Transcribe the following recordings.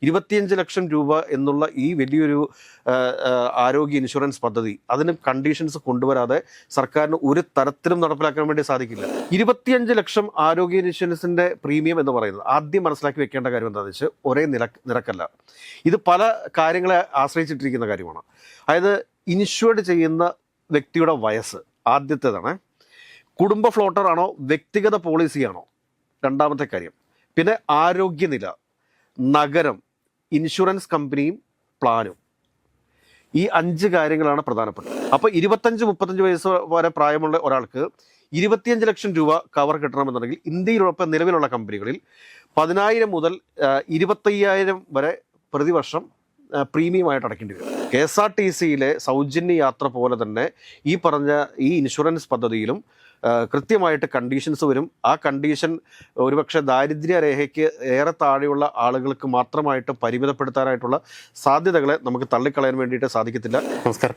25 ലക്ഷം രൂപ എന്നുള്ള ഈ വലിയൊരു ആരോഗ്യ ഇൻഷുറൻസ് പദ്ധതി അതിന് കണ്ടീഷൻസ് കൊണ്ടുവരാതെ സർക്കാരിന് ഒരു തരത്തിലും നടപ്പിലാക്കാൻ വേണ്ടി സാധിക്കില്ല. 25 ലക്ഷം ആരോഗ്യ ഇൻഷുറൻസിന്റെ പ്രീമിയം എന്ന് പറയുന്നത് ആദ്യം മനസ്സിലാക്കി വെക്കേണ്ട കാര്യം എന്താണെന്ന് വെച്ചാൽ ഒരേ നിരക്കല്ല. ഇത് പല കാര്യങ്ങളെ ആശ്രയിച്ചിട്ടിരിക്കുന്ന കാര്യമാണ്. അതായത് ഇൻഷുർഡ് ചെയ്യുന്ന വ്യക്തിയുടെ വയസ്സ് ആദ്യത്തേതാണ്. കുടുംബ ഫ്ലോട്ടർ ആണോ, വ്യക്തിഗത പോളിസിയാണോ, രണ്ടാമത്തെ കാര്യം. പിന്നെ ആരോഗ്യനില, നഗരം, ഇൻഷുറൻസ് കമ്പനിയും പ്ലാനും. ഈ 5 കാര്യങ്ങളാണ് പ്രധാനപ്പെട്ടത്. അപ്പോൾ 25-35 വയസ്സ് വരെ പ്രായമുള്ള ഒരാൾക്ക് 25 ലക്ഷം രൂപ കവർ കിട്ടണമെന്നുണ്ടെങ്കിൽ ഇന്ത്യയിലൊപ്പം നിലവിലുള്ള കമ്പനികളിൽ 10,000 മുതൽ 25,000 വരെ പ്രതിവർഷം പ്രീമിയമായിട്ട് അടയ്ക്കേണ്ടി വരും. KSRTCയിലെ സൗജന്യ യാത്ര പോലെ തന്നെ ഈ പറഞ്ഞ ഈ ഇൻഷുറൻസ് പദ്ധതിയിലും കൃത്യമായിട്ട് കണ്ടീഷൻസ് വരും. ആ കണ്ടീഷൻ ഒരുപക്ഷെ ദാരിദ്ര്യരേഖയ്ക്ക് ഏറെ താഴെയുള്ള ആളുകൾക്ക് മാത്രമായിട്ട് പരിമിതപ്പെടുത്താനായിട്ടുള്ള സാധ്യതകളെ നമുക്ക് തള്ളിക്കളയാൻ വേണ്ടിയിട്ട് സാധിക്കത്തില്ല.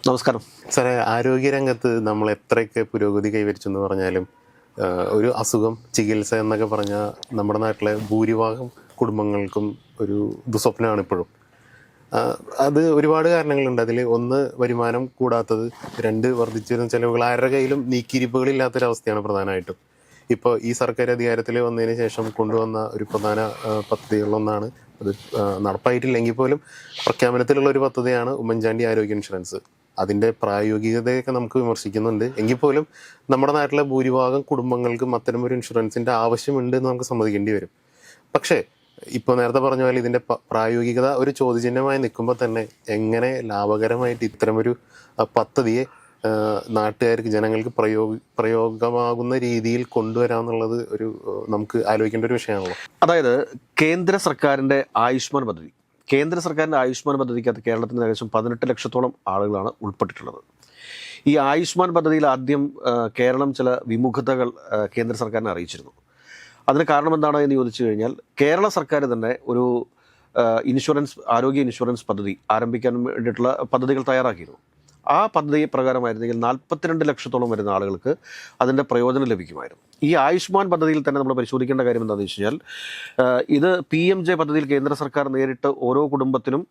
നമസ്കാരം സാറേ, ആരോഗ്യരംഗത്ത് നമ്മൾ എത്രയൊക്കെ പുരോഗതി കൈവരിച്ചു എന്ന് പറഞ്ഞാലും ഒരു അസുഖം, ചികിത്സ എന്നൊക്കെ പറഞ്ഞാൽ നമ്മുടെ നാട്ടിലെ ഭൂരിഭാഗം കുടുംബങ്ങൾക്കും ഒരു ദുസ്വപ്നമാണ് ഇപ്പോഴും. അത് ഒരുപാട് കാരണങ്ങളുണ്ട്. അതിൽ 1 വരുമാനം കൂടാത്തത്, 2 വർദ്ധിച്ചു വരുന്ന ചിലവുകൾ, ആരുടെ കയ്യിലും നീക്കിയിരിപ്പുകളില്ലാത്തൊരവസ്ഥയാണ് പ്രധാനമായിട്ടും. ഇപ്പോൾ ഈ സർക്കാർ അധികാരത്തിൽ വന്നതിന് ശേഷം കൊണ്ടുവന്ന ഒരു പ്രധാന പദ്ധതികളിലൊന്നാണ്, അത് നടപ്പായിട്ടില്ലെങ്കിൽ പോലും പ്രഖ്യാപനത്തിലുള്ള ഒരു പദ്ധതിയാണ് ഉമ്മൻചാണ്ടി ആരോഗ്യ ഇൻഷുറൻസ്. അതിൻ്റെ പ്രായോഗികതയൊക്കെ നമുക്ക് വിമർശിക്കുന്നുണ്ട്. എങ്കിൽ പോലും നമ്മുടെ നാട്ടിലെ ഭൂരിഭാഗം കുടുംബങ്ങൾക്കും അത്തരം ഒരു ഇൻഷുറൻസിൻ്റെ ആവശ്യമുണ്ട് എന്ന് നമുക്ക് സമ്മതിക്കേണ്ടി വരും. പക്ഷേ ഇപ്പോൾ നേരത്തെ പറഞ്ഞ പോലെ ഇതിൻ്റെ പ്രായോഗികത ഒരു ചോദ്യചിഹ്നമായി നിൽക്കുമ്പോൾ തന്നെ എങ്ങനെ ലാഭകരമായിട്ട് ഇത്തരമൊരു പദ്ധതിയെ നാട്ടുകാർക്ക്, ജനങ്ങൾക്ക് പ്രയോഗമാകുന്ന രീതിയിൽ കൊണ്ടുവരാമെന്നുള്ളത് ഒരു നമുക്ക് ആലോചിക്കേണ്ട ഒരു വിഷയമാണല്ലോ. അതായത് കേന്ദ്ര സർക്കാരിൻ്റെ ആയുഷ്മാൻ പദ്ധതി, കേന്ദ്ര സർക്കാരിൻ്റെ ആയുഷ്മാൻ പദ്ധതിക്കകത്ത് കേരളത്തിന് ഏകദേശം 18 ലക്ഷത്തോളം ആളുകളാണ് ഉൾപ്പെട്ടിട്ടുള്ളത്. ഈ ആയുഷ്മാൻ പദ്ധതിയിൽ ആദ്യം കേരളം ചില വിമുഖതകൾ കേന്ദ്ര സർക്കാരിനെ അറിയിച്ചിരുന്നു. അതിന് കാരണം എന്താണ് എന്ന് ചോദിച്ചു കഴിഞ്ഞാൽ, കേരള സർക്കാർ തന്നെ ഒരു ആരോഗ്യ ഇൻഷുറൻസ് പദ്ധതി ആരംഭിക്കാൻ വേണ്ടിയിട്ടുള്ള പദ്ധതികൾ തയ്യാറാക്കിയിരുന്നു. ആ പദ്ധതി പ്രകാരമായിരുന്നെങ്കിൽ 42 ലക്ഷത്തോളം വരുന്ന ആളുകൾക്ക് അതിൻ്റെ പ്രയോജനം ലഭിക്കുമായിരുന്നു. ഈ ആയുഷ്മാൻ പദ്ധതിയിൽ തന്നെ നമ്മൾ പരിശോധിക്കേണ്ട കാര്യം എന്താണെന്ന് വെച്ച് കഴിഞ്ഞാൽ, ഇത് PMJ പദ്ധതിയിൽ കേന്ദ്ര സർക്കാർ നേരിട്ട് ഓരോ കുടുംബത്തിനും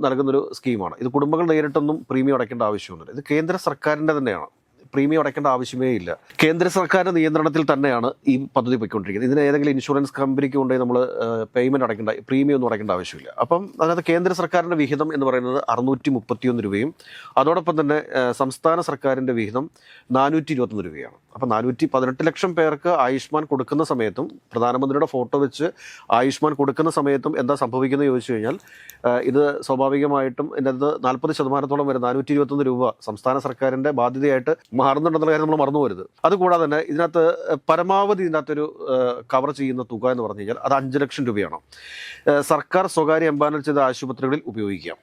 നൽകുന്നൊരു സ്കീമാണ്. ഇത് കുടുംബങ്ങൾ നേരിട്ടൊന്നും പ്രീമിയം അടയ്ക്കേണ്ട ആവശ്യമൊന്നുമില്ല. ഇത് കേന്ദ്ര സർക്കാരിൻ്റെ തന്നെയാണ്, പ്രീമിയം അടയ്ക്കേണ്ട ആവശ്യമേ ഇല്ല. കേന്ദ്ര സർക്കാരിൻ്റെ നിയന്ത്രണത്തിൽ തന്നെയാണ് ഈ പദ്ധതി പോയിക്കൊണ്ടിരിക്കുന്നത്. ഇതിന് ഏതെങ്കിലും ഇൻഷുറൻസ് കമ്പനിക്ക് കൊണ്ടുപോയി നമ്മൾ പേയ്മെൻറ്റ് അടയ്ക്കേണ്ട, പ്രീമിയം ഒന്നും അടയ്ക്കേണ്ട ആവശ്യമില്ല. അപ്പം അതിനകത്ത് കേന്ദ്ര സർക്കാരിൻ്റെ വിഹിതം എന്ന് പറയുന്നത് 631 രൂപയും അതോടൊപ്പം തന്നെ സംസ്ഥാന സർക്കാരിൻ്റെ വിഹിതം 421 രൂപയാണ്. അപ്പം 418 ലക്ഷം പേർക്ക് ആയുഷ്മാൻ കൊടുക്കുന്ന സമയത്തും പ്രധാനമന്ത്രിയുടെ ഫോട്ടോ വെച്ച് ആയുഷ്മാൻ കൊടുക്കുന്ന സമയത്തും എന്താ സംഭവിക്കുന്നത് ചോദിച്ചു കഴിഞ്ഞാൽ, ഇത് സ്വാഭാവികമായിട്ടും ഇതിനകത്ത് 40% വരെ 421 രൂപ സംസ്ഥാന സർക്കാരിൻ്റെ ബാധ്യതയായിട്ട് മാറുന്നുണ്ടെന്നുള്ള കാര്യം നമ്മൾ മറന്നു പോരുത്. അതുകൂടാതെ തന്നെ ഇതിനകത്ത് പരമാവധി ഇതിനകത്തൊരു കവർ ചെയ്യുന്ന തുക എന്ന് പറഞ്ഞു കഴിഞ്ഞാൽ അത് 5 ലക്ഷം രൂപയാണ്. സർക്കാർ സ്വകാര്യ എംപാനൽ ചെയ്ത ആശുപത്രികളിൽ ഉപയോഗിക്കാം.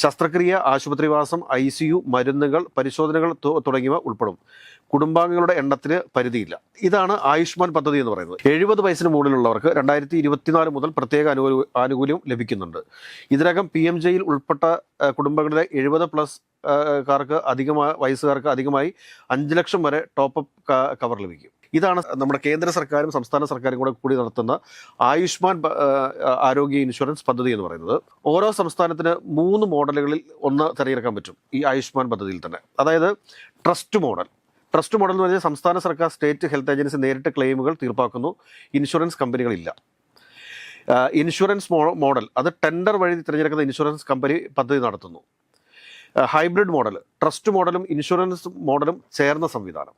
ശസ്ത്രക്രിയ, ആശുപത്രിവാസം, ICU, മരുന്നുകൾ, പരിശോധനകൾ തുടങ്ങിയവ ഉൾപ്പെടും. കുടുംബാംഗങ്ങളുടെ എണ്ണത്തിന് പരിധിയില്ല. ഇതാണ് ആയുഷ്മാൻ പദ്ധതി എന്ന് പറയുന്നത്. 70 വയസ്സിന് മുകളിലുള്ളവർക്ക് 2024 മുതൽ പ്രത്യേക ആനുകൂല്യം ലഭിക്കുന്നുണ്ട്. ഇതിനകം PMJയിൽ ഉൾപ്പെട്ട കുടുംബങ്ങളിലെ 70+ വയസ്സുകാർക്ക് അധികമായി 5 ലക്ഷം വരെ ടോപ്പപ്പ് കവർ ലഭിക്കും. ഇതാണ് നമ്മുടെ കേന്ദ്ര സർക്കാരും സംസ്ഥാന സർക്കാരും കൂടി നടത്തുന്ന ആയുഷ്മാൻ ആരോഗ്യ ഇൻഷുറൻസ് പദ്ധതി എന്ന് പറയുന്നത്. ഓരോ സംസ്ഥാനത്തിന് 3 മോഡലുകളിൽ ഒന്ന് തിരഞ്ഞെടുക്കാൻ പറ്റും ഈ ആയുഷ്മാൻ പദ്ധതിയിൽ തന്നെ. അതായത് ട്രസ്റ്റ് മോഡൽ എന്ന് പറഞ്ഞാൽ സംസ്ഥാന സർക്കാർ, സ്റ്റേറ്റ് ഹെൽത്ത് ഏജൻസി നേരിട്ട് ക്ലെയിമുകൾ തീർപ്പാക്കുന്നു, ഇൻഷുറൻസ് കമ്പനികളില്ല. ഇൻഷുറൻസ് മോഡൽ, അത് ടെൻഡർ വഴി തിരഞ്ഞെടുക്കുന്ന ഇൻഷുറൻസ് കമ്പനി പദ്ധതി നടത്തുന്നു. ഹൈബ്രിഡ് മോഡൽ, ട്രസ്റ്റ് മോഡലും ഇൻഷുറൻസ് മോഡലും ചേർന്ന സംവിധാനം.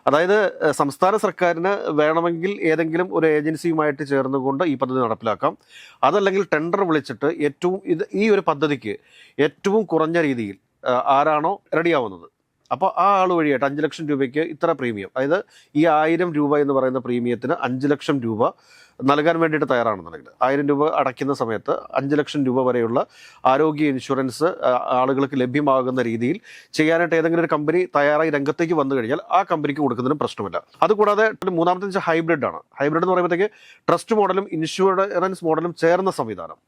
അതായത് സംസ്ഥാന സർക്കാരിന് വേണമെങ്കിൽ ഏതെങ്കിലും ഒരു ഏജൻസിയുമായിട്ട് ചേർന്നുകൊണ്ട് ഈ പദ്ധതി നടപ്പിലാക്കാം. അതല്ലെങ്കിൽ ടെൻഡർ വിളിച്ചിട്ട് ഈ ഒരു പദ്ധതിക്ക് ഏറ്റവും കുറഞ്ഞ രീതിയിൽ ആരാണോ റെഡിയാവുന്നത്, അപ്പോൾ ആ ആൾ വഴിയായിട്ട് 5 ലക്ഷം രൂപയ്ക്ക് ഇത്ര പ്രീമിയം, അതായത് ഈ 1000 രൂപ എന്ന് പറയുന്ന പ്രീമിയത്തിന് 5 ലക്ഷം രൂപ നൽകാൻ വേണ്ടിയിട്ട് തയ്യാറാണെന്നുണ്ടെങ്കിൽ 1000 രൂപ അടയ്ക്കുന്ന സമയത്ത് 5 ലക്ഷം രൂപ വരെയുള്ള ആരോഗ്യ ഇൻഷുറൻസ് ആളുകൾക്ക് ലഭ്യമാകുന്ന രീതിയിൽ ചെയ്യാനായിട്ട് ഏതെങ്കിലും ഒരു കമ്പനി തയ്യാറായി രംഗത്തേക്ക് വന്നു കഴിഞ്ഞാൽ ആ കമ്പനിക്ക് കൊടുക്കുന്നതിനും പ്രശ്നമില്ല. അതുകൂടാതെ മൂന്നാമത്തെ വെച്ചാൽ ഹൈബ്രിഡ് ആണ്. ഹൈബ്രിഡ് എന്ന് പറയുമ്പോഴത്തേക്ക് ട്രസ്റ്റ് മോഡലും ഇൻഷുറൻസ് മോഡലും ചേർന്ന സംവിധാനം.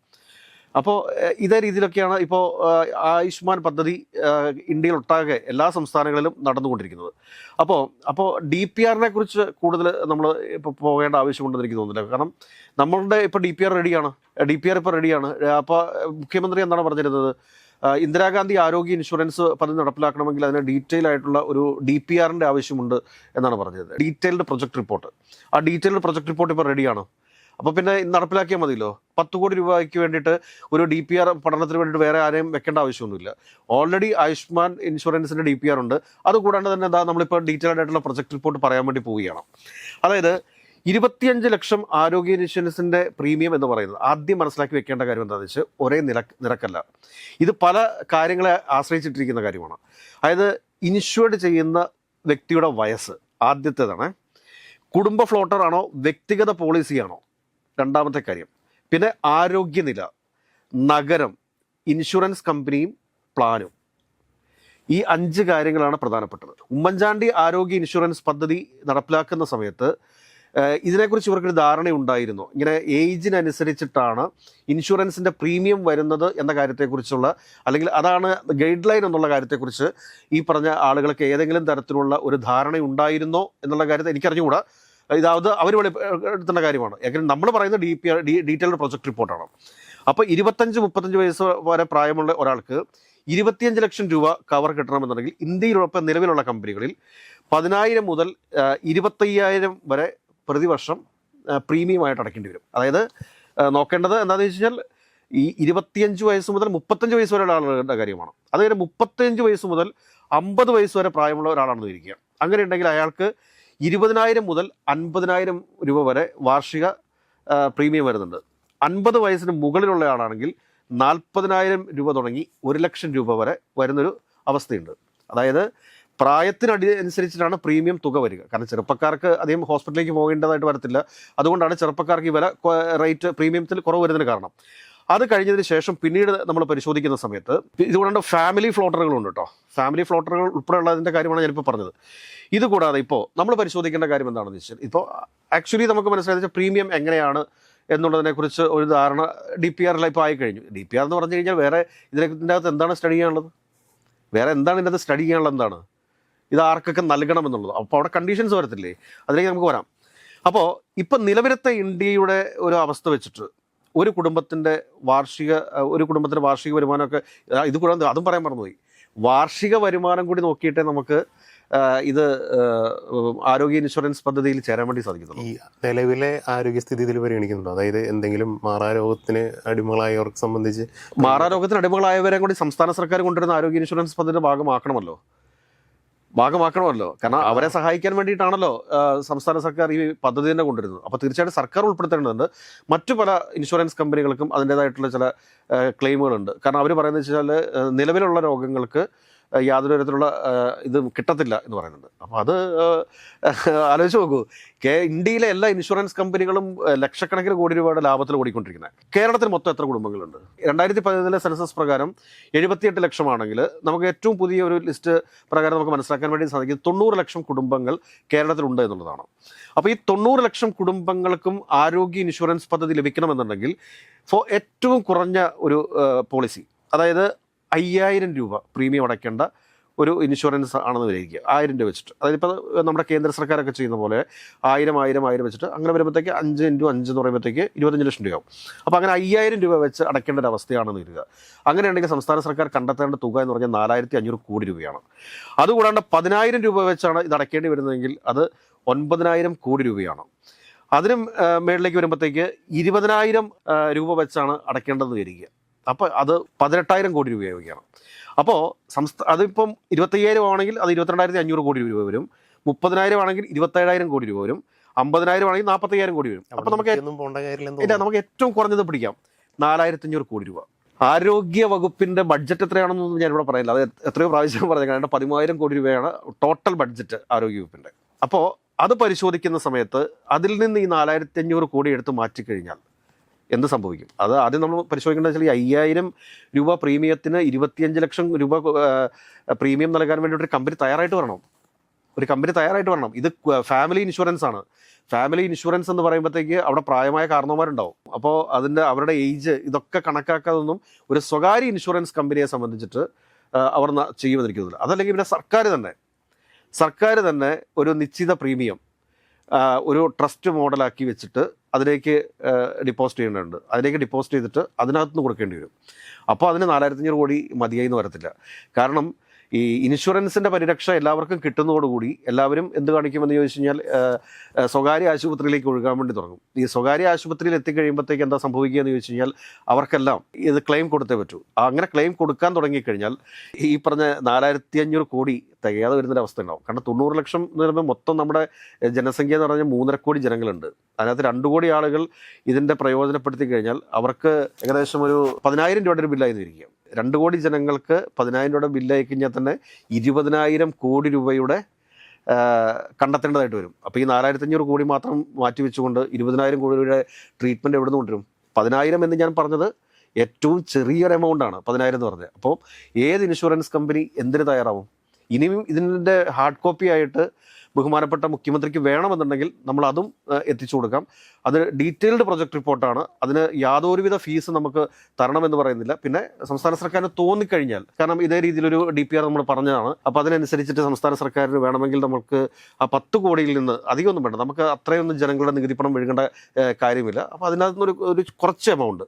അപ്പോൾ ഇതേ രീതിയിലൊക്കെയാണ് ഇപ്പോൾ ആയുഷ്മാൻ പദ്ധതി ഇന്ത്യയിലൊട്ടാകെ എല്ലാ സംസ്ഥാനങ്ങളിലും നടന്നുകൊണ്ടിരിക്കുന്നത്. അപ്പോൾ ഡി പി ആറിനെ കുറിച്ച് കൂടുതൽ നമ്മൾ ഇപ്പോൾ പോകേണ്ട ആവശ്യമുണ്ടെന്ന് എനിക്ക് തോന്നുന്നില്ല. കാരണം നമ്മളുടെ ഇപ്പോൾ ഡി പി ആർ ഇപ്പോൾ റെഡിയാണ്. അപ്പോൾ മുഖ്യമന്ത്രി എന്താണ് പറഞ്ഞിരുന്നത്? ഇന്ദിരാഗാന്ധി ആരോഗ്യ ഇൻഷുറൻസ് പദ്ധതി നടപ്പിലാക്കണമെങ്കിൽ അതിന് ഡീറ്റെയിൽ ആയിട്ടുള്ള ഒരു ഡി പി ആറിൻ്റെ ആവശ്യമുണ്ട് എന്നാണ് പറഞ്ഞത്. Detailed project report. ആ ഡീറ്റെയിൽഡ് പ്രൊജക്ട് റിപ്പോർട്ട് ഇപ്പോൾ റെഡിയാണ്. അപ്പോൾ പിന്നെ നടപ്പിലാക്കിയാൽ മതിയല്ലോ. 10 കോടി രൂപയ്ക്ക് വേണ്ടിയിട്ട് ഒരു ഡി പി ആർ പഠനത്തിന് വേണ്ടിയിട്ട് വേറെ ആരെയും വെക്കേണ്ട ആവശ്യമൊന്നുമില്ല. ഓൾറെഡി ആയുഷ്മാൻ ഇൻഷുറൻസിൻ്റെ ഡി പി ആർ ഉണ്ട്. അതുകൂടാണ്ട് തന്നെ നമ്മളിപ്പോൾ ഡീറ്റെയിൽഡ് ആയിട്ടുള്ള പ്രൊജക്ട് റിപ്പോർട്ട് പറയാൻ വേണ്ടി പോവുകയാണ്. അതായത് 25 ലക്ഷം ആരോഗ്യ ഇൻഷുറൻസിൻ്റെ പ്രീമിയം എന്ന് പറയുന്നത് ആദ്യം മനസ്സിലാക്കി വെക്കേണ്ട കാര്യം എന്താണെന്ന് വെച്ചാൽ ഒരേ നിരക്കല്ല. ഇത് പല കാര്യങ്ങളെ ആശ്രയിച്ചിട്ടിരിക്കുന്ന കാര്യമാണ്. അതായത് ഇൻഷുർഡ് ചെയ്യുന്ന വ്യക്തിയുടെ വയസ്സ് ആദ്യത്തേതാണ്. കുടുംബ ഫ്ലോട്ടർ ആണോ, വ്യക്തിഗത പോളിസിയാണോ, രണ്ടാമത്തെ കാര്യം. പിന്നെ ആരോഗ്യനില, നഗരം, ഇൻഷുറൻസ് കമ്പനിയും പ്ലാനും. ഈ 5 കാര്യങ്ങളാണ് പ്രധാനപ്പെട്ടത്. ഉമ്മൻചാണ്ടി ആരോഗ്യ ഇൻഷുറൻസ് പദ്ധതി നടപ്പിലാക്കുന്ന സമയത്ത് ഇതിനെക്കുറിച്ച് ഇവർക്കൊരു ധാരണയുണ്ടായിരുന്നു. ഇങ്ങനെ ഏജിനനുസരിച്ചിട്ടാണ് ഇൻഷുറൻസിൻ്റെ പ്രീമിയം വരുന്നത് എന്ന കാര്യത്തെക്കുറിച്ചുള്ള, അല്ലെങ്കിൽ അതാണ് ഗൈഡ് ലൈൻ എന്നുള്ള കാര്യത്തെക്കുറിച്ച് ഈ പറഞ്ഞ ആളുകൾക്ക് ഏതെങ്കിലും തരത്തിലുള്ള ഒരു ധാരണയുണ്ടായിരുന്നോ എന്നുള്ള കാര്യത്തെ എനിക്കറിഞ്ഞുകൂടാ. ഇതാவது അവർ വെളിപ്പെടുത്തേണ്ട കാര്യമാണ്. എങ്ങനെ നമ്മൾ പറയുന്നത് ഡീറ്റെയിൽഡ് പ്രൊജക്ട് റിപ്പോർട്ടാണ്. അപ്പോൾ 25-35 വയസ്സ് വരെ പ്രായമുള്ള ഒരാൾക്ക് 25 ലക്ഷം രൂപ കവർ കിട്ടണമെന്നുണ്ടെങ്കിൽ ഇന്ത്യയിലൊപ്പം നിലവിലുള്ള കമ്പനികളിൽ 10,000 മുതൽ 25,000 വരെ പ്രതിവർഷം പ്രീമിയമായിട്ട് അടയ്ക്കേണ്ടി വരും. അതായത് നോക്കേണ്ടത് എന്താണെന്ന് വെച്ച് കഴിഞ്ഞാൽ ഈ 25 വയസ്സ് മുതൽ 35 വയസ്സ് വരെയുള്ള ആളുകളുടെ കാര്യമാണ്. അതുകഴിഞ്ഞ് 35 വയസ്സ് മുതൽ 50 വയസ്സ് വരെ പ്രായമുള്ള ഒരാളാണെന്ന് ഇരിക്കുക. അങ്ങനെ ഉണ്ടെങ്കിൽ അയാൾക്ക് 20,000 മുതൽ 50,000 രൂപ വരെ വാർഷിക പ്രീമിയം വരുന്നുണ്ട്. 50 വയസ്സിന് മുകളിലുള്ള ആളാണെങ്കിൽ 40,000 രൂപ തുടങ്ങി 1 ലക്ഷം രൂപ വരെ വരുന്നൊരു അവസ്ഥയുണ്ട്. അതായത് പ്രായത്തിനനുസരിച്ചിട്ടാണ് പ്രീമിയം തുക വരിക. കാരണം ചെറുപ്പക്കാർക്ക് അധികം ഹോസ്പിറ്റലിലേക്ക് പോകേണ്ടതായിട്ട് വരത്തില്ല. അതുകൊണ്ടാണ് ചെറുപ്പക്കാർക്ക് ഈ വില റേറ്റ് പ്രീമിയത്തിൽ കുറവ് വരുന്നതിന് കാരണം. അത് കഴിഞ്ഞതിന് ശേഷം പിന്നീട് നമ്മൾ പരിശോധിക്കുന്ന സമയത്ത് ഇതുകൂടാണ്ട് ഫാമിലി ഫ്ലോട്ടറുകളുണ്ട് കേട്ടോ. ഫാമിലി ഫ്ലോട്ടറുകൾ ഉൾപ്പെടെയുള്ളതിൻ്റെ കാര്യമാണ് ഞാനിപ്പോൾ പറഞ്ഞത്. ഇതുകൂടാതെ ഇപ്പോൾ നമ്മൾ പരിശോധിക്കേണ്ട കാര്യം എന്താണെന്ന് വെച്ചാൽ, ഇപ്പോൾ ആക്ച്വലി നമുക്ക് മനസ്സിലായത് പ്രീമിയം എങ്ങനെയാണ് എന്നുള്ളതിനെക്കുറിച്ച് ഒരു ധാരണ ഡി പി ആറിൽ ഇപ്പോൾ ആയിക്കഴിഞ്ഞു. ഡി പി ആർ എന്ന് പറഞ്ഞു കഴിഞ്ഞാൽ വേറെ ഇതിൻ്റെ അകത്ത് എന്താണ് സ്റ്റഡി ചെയ്യാനുള്ളത്? ഇതിൻ്റെ അകത്ത് സ്റ്റഡി ചെയ്യാനുള്ളത് എന്താണ്? ഇത് ആർക്കൊക്കെ നൽകണം എന്നുള്ളത്. അപ്പോൾ അവിടെ കണ്ടീഷൻസ് വരത്തില്ലേ? അതിലേക്ക് നമുക്ക് വരാം. അപ്പോൾ ഇപ്പം നിലവിലത്തെ ഇന്ത്യയുടെ ഒരു അവസ്ഥ വെച്ചിട്ട് ഒരു കുടുംബത്തിൻ്റെ വാർഷിക വരുമാനമൊക്കെ ഇത് കൂടാതെ അതും പറയാൻ മറന്നുപോയി. വാർഷിക വരുമാനം കൂടി നോക്കിയിട്ടേ നമുക്ക് ഇത് ആരോഗ്യ ഇൻഷുറൻസ് പദ്ധതിയിൽ ചേരാൻ വേണ്ടി സാധിക്കുന്നു. ഈ നിലവിലെ ആരോഗ്യസ്ഥിതി ഇതിൽ പരിഗണിക്കുന്നുണ്ടോ? അതായത് എന്തെങ്കിലും മാറാരോഗത്തിന് അടിമകളായവർക്ക് സംബന്ധിച്ച് മാറാരോഗത്തിന് അടിമകളായവരെ കൂടി സംസ്ഥാന സർക്കാർ കൊണ്ടുവരുന്ന ആരോഗ്യ ഇൻഷുറൻസ് പദ്ധതിയുടെ ഭാഗമാക്കണമല്ലോ. കാരണം അവരെ സഹായിക്കാൻ വേണ്ടിയിട്ടാണല്ലോ സംസ്ഥാന സർക്കാർ ഈ പദ്ധതി തന്നെ കൊണ്ടുവരുന്നത്. അപ്പോൾ തീർച്ചയായിട്ടും സർക്കാർ ഉൾപ്പെടുത്തേണ്ടതുണ്ട്. മറ്റു പല ഇൻഷുറൻസ് കമ്പനികൾക്കും അതിൻ്റേതായിട്ടുള്ള ചില ക്ലെയിമുകളുണ്ട്. കാരണം അവർ പറയുന്നത് വെച്ചാൽ നിലവിലുള്ള രോഗങ്ങൾക്ക് യാതൊരു തരത്തിലുള്ള ഇത് കിട്ടത്തില്ല എന്ന് പറയുന്നുണ്ട്. അപ്പോൾ അത് ആലോചിച്ച് നോക്കൂ. ഇന്ത്യയിലെ എല്ലാ ഇൻഷുറൻസ് കമ്പനികളും ലക്ഷക്കണക്കിന് കോടി രൂപയുടെ ലാഭത്തിൽ ഓടിക്കൊണ്ടിരിക്കുന്നത്. കേരളത്തിൽ മൊത്തം എത്ര കുടുംബങ്ങളുണ്ട്? 2015 സെൻസസ് പ്രകാരം 78 ലക്ഷമാണെങ്കിൽ നമുക്ക് ഏറ്റവും പുതിയ ഒരു ലിസ്റ്റ് പ്രകാരം നമുക്ക് മനസ്സിലാക്കാൻ വേണ്ടി സാധിക്കും 90 ലക്ഷം കുടുംബങ്ങൾ കേരളത്തിലുണ്ട് എന്നുള്ളതാണ്. അപ്പോൾ ഈ 90 ലക്ഷം കുടുംബങ്ങൾക്കും ആരോഗ്യ ഇൻഷുറൻസ് പദ്ധതി ലഭിക്കണമെന്നുണ്ടെങ്കിൽ ഏറ്റവും കുറഞ്ഞ ഒരു പോളിസി, അതായത് 5,000 രൂപ പ്രീമിയം അടയ്ക്കേണ്ട ഒരു ഇൻഷുറൻസ് ആണെന്ന് വിചാരിക്കുക. 1000 രൂപ വെച്ചിട്ട്, അതായത് ഇപ്പോൾ നമ്മുടെ കേന്ദ്ര സർക്കാരൊക്കെ ചെയ്യുന്ന പോലെ 1000 വെച്ചിട്ട് അങ്ങനെ വരുമ്പോഴത്തേക്ക് 5 × 5 എന്ന് പറയുമ്പോഴത്തേക്ക് 25 ലക്ഷം രൂപയാവും. അപ്പോൾ അങ്ങനെ 5,000 രൂപ വെച്ച് അടയ്ക്കേണ്ട ഒരു അവസ്ഥയാണെന്ന് വരിക. അങ്ങനെയുണ്ടെങ്കിൽ സംസ്ഥാന സർക്കാർ കണ്ടെത്തേണ്ട തുക എന്ന് പറഞ്ഞാൽ 4,500 കോടി രൂപയാണ്. അതുകൂടാണ്ട് 10,000 രൂപ വെച്ചാണ് ഇത് അടയ്ക്കേണ്ടി വരുന്നതെങ്കിൽ അത് 9,000 കോടി രൂപയാണ്. അതിനും മേളിലേക്ക് വരുമ്പോഴത്തേക്ക് 20,000 രൂപ വെച്ചാണ് അടയ്ക്കേണ്ടത് വരിക. അപ്പോൾ അത് 18,000 കോടി രൂപയാണ്. അപ്പോൾ അതിപ്പം 25,000 ആണെങ്കിൽ അത് 22,500 കോടി രൂപ വരും. 30,000 ആണെങ്കിൽ 27,000 കോടി രൂപ വരും. 50,000 ആണെങ്കിൽ 45,000 കോടി വരും. അപ്പോൾ നമുക്ക് ഏറ്റവും കുറഞ്ഞത് പിടിക്കാം 4,500 കോടി രൂപ. ആരോഗ്യ വകുപ്പിൻ്റെ ബഡ്ജറ്റ് എത്രയാണെന്നൊന്നും ഞാനിവിടെ പറയുന്നില്ല. അത് എത്രയോ പ്രാവശ്യം പറഞ്ഞത്. കാരണം 13,000 കോടി രൂപയാണ് ടോട്ടൽ ബഡ്ജറ്റ് ആരോഗ്യ വകുപ്പിൻ്റെ. അപ്പോൾ അത് പരിശോധിക്കുന്ന സമയത്ത് അതിൽ നിന്ന് ഈ 4,500 കോടി എടുത്ത് മാറ്റിക്കഴിഞ്ഞാൽ എന്ത് സംഭവിക്കും? അത് ആദ്യം നമ്മൾ പരിശോധിക്കേണ്ടത് വെച്ചാൽ ഈ 5,000 രൂപ പ്രീമിയത്തിന് 25 ലക്ഷം രൂപ പ്രീമിയം നൽകാൻ വേണ്ടി ഒരു കമ്പനി തയ്യാറായിട്ട് വരണം. ഇത് ഫാമിലി ഇൻഷുറൻസ് ആണ്. ഫാമിലി ഇൻഷുറൻസ് എന്ന് പറയുമ്പോഴത്തേക്ക് അവിടെ പ്രായമായ കാരണവന്മാരുണ്ടാവും. അപ്പോൾ അവരുടെ ഏജ് ഇതൊക്കെ കണക്കാക്കാതൊന്നും ഒരു സ്വകാര്യ ഇൻഷുറൻസ് കമ്പനിയെ സംബന്ധിച്ചിട്ട് അവർ ചെയ്യുമെന്നിരിക്കുന്നില്ല. അതല്ലെങ്കിൽ പിന്നെ സർക്കാർ തന്നെ ഒരു നിശ്ചിത പ്രീമിയം ഒരു ട്രസ്റ്റ് മോഡലാക്കി വെച്ചിട്ട് അതിലേക്ക് ഡിപ്പോസിറ്റ് ചെയ്യേണ്ടതുണ്ട്. അതിലേക്ക് ഡിപ്പോസിറ്റ് ചെയ്തിട്ട് അതിനകത്തുനിന്ന് കൊടുക്കേണ്ടി വരും. അപ്പോൾ അതിന് 4500 കോടി മതിയായി എന്ന് വരത്തില്ല. കാരണം ഈ ഇൻഷുറൻസിൻ്റെ പരിരക്ഷ എല്ലാവർക്കും കിട്ടുന്നതോടുകൂടി എല്ലാവരും എന്ത് കാണിക്കുമെന്ന് ചോദിച്ചു കഴിഞ്ഞാൽ സ്വകാര്യ ആശുപത്രിയിലേക്ക് ഒഴുകാൻ വേണ്ടി തുടങ്ങും. ഈ സ്വകാര്യ ആശുപത്രിയിൽ എത്തിക്കഴിയുമ്പോഴത്തേക്ക് എന്താ സംഭവിക്കുക എന്ന് ചോദിച്ചു കഴിഞ്ഞാൽ അവർക്കെല്ലാം ഇത് ക്ലെയിം കൊടുത്തേ പറ്റൂ. അങ്ങനെ ക്ലെയിം കൊടുക്കാൻ തുടങ്ങിക്കഴിഞ്ഞാൽ ഈ പറഞ്ഞ 4500 കോടി തികയാതെ വരുന്നൊരവസ്ഥ ഉണ്ടാവും. കാരണം 90 ലക്ഷം എന്ന് പറയുമ്പോൾ മൊത്തം നമ്മുടെ ജനസംഖ്യ എന്ന് പറഞ്ഞാൽ 3.5 കോടി ജനങ്ങളുണ്ട്. അതിനകത്ത് 2 കോടി ആളുകൾ ഇതിൻ്റെ പ്രയോജനപ്പെടുത്തി കഴിഞ്ഞാൽ അവർക്ക് ഏകദേശം ഒരു 10,000 രൂപയുടെ ഒരു ബില്ലായി ഇരിക്കും. 2 കോടി ജനങ്ങൾക്ക് 10,000 രൂപയുടെ ബില്ലായി കഴിഞ്ഞാൽ തന്നെ 20,000 കോടി രൂപയുടെ കണ്ടെത്തേണ്ടതായിട്ട് വരും. അപ്പോൾ ഈ 4500 കോടി മാത്രം മാറ്റി വെച്ചുകൊണ്ട് 20,000 കോടി രൂപയുടെ ട്രീറ്റ്മെൻറ്റ് എവിടെ നിന്ന് കൊണ്ടുവരും? 10,000 എന്ന് ഞാൻ പറഞ്ഞത് ഏറ്റവും ചെറിയൊരു എമൗണ്ടാണ് 10,000 എന്ന് പറഞ്ഞത്. അപ്പോൾ ഏത് ഇൻഷുറൻസ് കമ്പനി എന്തിന് തയ്യാറാവും? ഇനിയും ഇതിൻ്റെ ഹാർഡ് കോപ്പി ആയിട്ട് ബഹുമാനപ്പെട്ട മുഖ്യമന്ത്രിക്ക് വേണമെന്നുണ്ടെങ്കിൽ നമ്മൾ അതും എത്തിച്ചു കൊടുക്കാം. അത് ഡീറ്റെയിൽഡ് പ്രൊജക്ട് റിപ്പോർട്ടാണ്. അതിന് യാതൊരുവിധ ഫീസ് നമുക്ക് തരണമെന്ന് പറയുന്നില്ല. പിന്നെ സംസ്ഥാന സർക്കാരിന് തോന്നിക്കഴിഞ്ഞാൽ, കാരണം ഇതേ രീതിയിലൊരു DPR നമ്മൾ പറഞ്ഞതാണ്, അപ്പോൾ അതിനനുസരിച്ചിട്ട് സംസ്ഥാന സർക്കാരിന് വേണമെങ്കിൽ നമുക്ക് ആ 10 കോടിയിൽ നിന്ന് അധികമൊന്നും വേണ്ട, നമുക്ക് അത്രയൊന്നും ജനങ്ങളുടെ നികുതിപ്പണം വിഴുകേണ്ട കാര്യമില്ല. അപ്പോൾ അതിനകത്തുനിന്ന് ഒരു കുറച്ച് എമൗണ്ട്,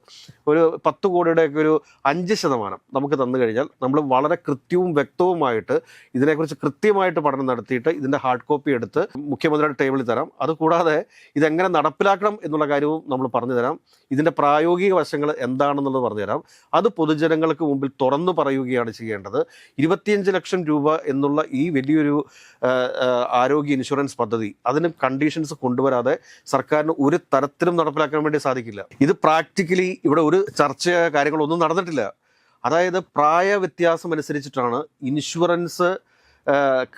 ഒരു 10 കോടിയുടെയൊക്കെ ഒരു 5% നമുക്ക് തന്നു കഴിഞ്ഞാൽ നമ്മൾ വളരെ കൃത്യവും വ്യക്തവുമായിട്ട് ഇതിനെക്കുറിച്ച് കൃത്യമായിട്ട് പഠനം നടത്തിയിട്ട് ഇതിൻ്റെ ഹാർഡ് കോപ്പി എടുത്ത് മുഖ്യമന്ത്രിയുടെ ടേബിളിൽ തരാം. അതുകൂടാതെ ഇതെങ്ങനെ നടപ്പിലാക്കണം എന്നുള്ള കാര്യവും നമ്മൾ പറഞ്ഞു തരാം. ഇതിൻ്റെ പ്രായോഗിക വശങ്ങൾ എന്താണെന്നുള്ളത് പറഞ്ഞു തരാം. അത് പൊതുജനങ്ങൾക്ക് മുമ്പിൽ തുറന്നു പറയുകയാണ് ചെയ്യേണ്ടത്. 25 ലക്ഷം രൂപ എന്നുള്ള ഈ വലിയൊരു ആരോഗ്യ ഇൻഷുറൻസ് പദ്ധതി, അതിന് കണ്ടീഷൻസ് കൊണ്ടുവരാതെ സർക്കാരിന് ഒരു തരത്തിലും നടപ്പിലാക്കാൻ വേണ്ടി സാധിക്കില്ല. ഇത് പ്രാക്ടിക്കലി ഇവിടെ ഒരു ചർച്ച കാര്യങ്ങളൊന്നും നടന്നിട്ടില്ല. അതായത് പ്രായ വ്യത്യാസം അനുസരിച്ചിട്ടാണ് ഇൻഷുറൻസ്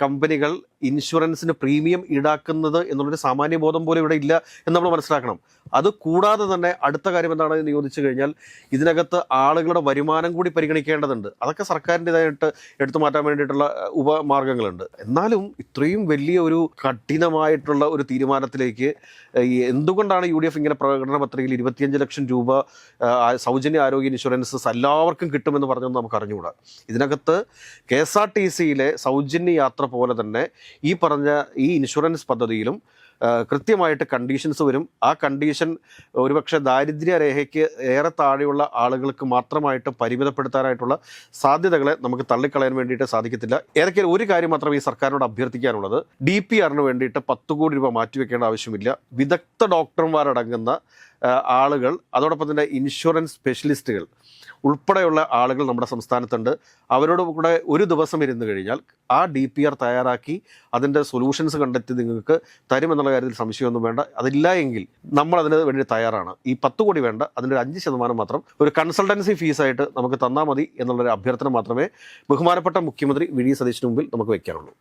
കമ്പനികൾ ഇൻഷുറൻസിന് പ്രീമിയം ഈടാക്കുന്നത് എന്നുള്ളൊരു സാമാന്യ ബോധം പോലും ഇവിടെ ഇല്ല എന്ന് നമ്മൾ മനസ്സിലാക്കണം. അത് കൂടാതെ തന്നെ അടുത്ത കാര്യം എന്താണെന്ന് ചോദിച്ചു കഴിഞ്ഞാൽ ഇതിനകത്ത് ആളുകളുടെ വരുമാനം കൂടി പരിഗണിക്കേണ്ടതുണ്ട്. അതൊക്കെ സർക്കാരിൻ്റെതായിട്ട് എടുത്തു മാറ്റാൻ വേണ്ടിയിട്ടുള്ള ഉപമാർഗങ്ങളുണ്ട്. എന്നാലും ഇത്രയും വലിയ ഒരു കഠിനമായിട്ടുള്ള ഒരു തീരുമാനത്തിലേക്ക് എന്തുകൊണ്ടാണ് UDF ഇങ്ങനെ പ്രകടന പത്രികയിൽ 25 ലക്ഷം രൂപ സൗജന്യ ആരോഗ്യ ഇൻഷുറൻസ് എല്ലാവർക്കും കിട്ടുമെന്ന് പറഞ്ഞൊന്നും നമുക്ക് അറിഞ്ഞുകൂടാ. ഇതിനകത്ത് KSRTCയിലെ സൗജന്യ യാത്ര പോലെ തന്നെ ഈ പറഞ്ഞ ഈ ഇൻഷുറൻസ് പദ്ധതിയിലും കൃത്യമായിട്ട് കണ്ടീഷൻസ് വരും. ആ കണ്ടീഷൻ ഒരുപക്ഷെ ദാരിദ്ര്യരേഖയ്ക്ക് ഏറെ താഴെയുള്ള ആളുകൾക്ക് മാത്രമായിട്ട് പരിമിതപ്പെടുത്താനായിട്ടുള്ള സാധ്യതകളെ നമുക്ക് തള്ളിക്കളയാൻ വേണ്ടിയിട്ട് സാധിക്കത്തില്ല. ഏതൊക്കെയാണ് ഒരു കാര്യം മാത്രമേ ഈ സർക്കാരിനോട് അഭ്യർത്ഥിക്കാനുള്ളത്, DPRന് വേണ്ടിയിട്ട് 10 കോടി രൂപ മാറ്റിവെക്കേണ്ട ആവശ്യമില്ല. വിദഗ്ധ ഡോക്ടർമാരടങ്ങുന്ന ആളുകൾ, അതോടൊപ്പം തന്നെ ഇൻഷുറൻസ് സ്പെഷ്യലിസ്റ്റുകൾ ഉൾപ്പെടെയുള്ള ആളുകൾ നമ്മുടെ സംസ്ഥാനത്തുണ്ട്. അവരോട് കൂടെ ഒരു ദിവസം ഇരുന്ന് കഴിഞ്ഞാൽ ആ DPR തയ്യാറാക്കി അതിൻ്റെ സൊല്യൂഷൻസ് കണ്ടെത്തി നിങ്ങൾക്ക് തരുമെന്നുള്ള കാര്യത്തിൽ സംശയമൊന്നും വേണ്ട. അതില്ല എങ്കിൽ നമ്മൾ അതിന് വേണ്ടി തയ്യാറാണ്. ഈ 10 കോടി വേണ്ട, അതിൻ്റെ 5% മാത്രം ഒരു കൺസൾട്ടൻസി ഫീസായിട്ട് നമുക്ക് തന്നാൽ മതി എന്നുള്ളൊരു അഭ്യർത്ഥന മാത്രമേ ബഹുമാനപ്പെട്ട മുഖ്യമന്ത്രി VD സതീശന് മുമ്പിൽ നമുക്ക് വയ്ക്കാനുള്ളൂ.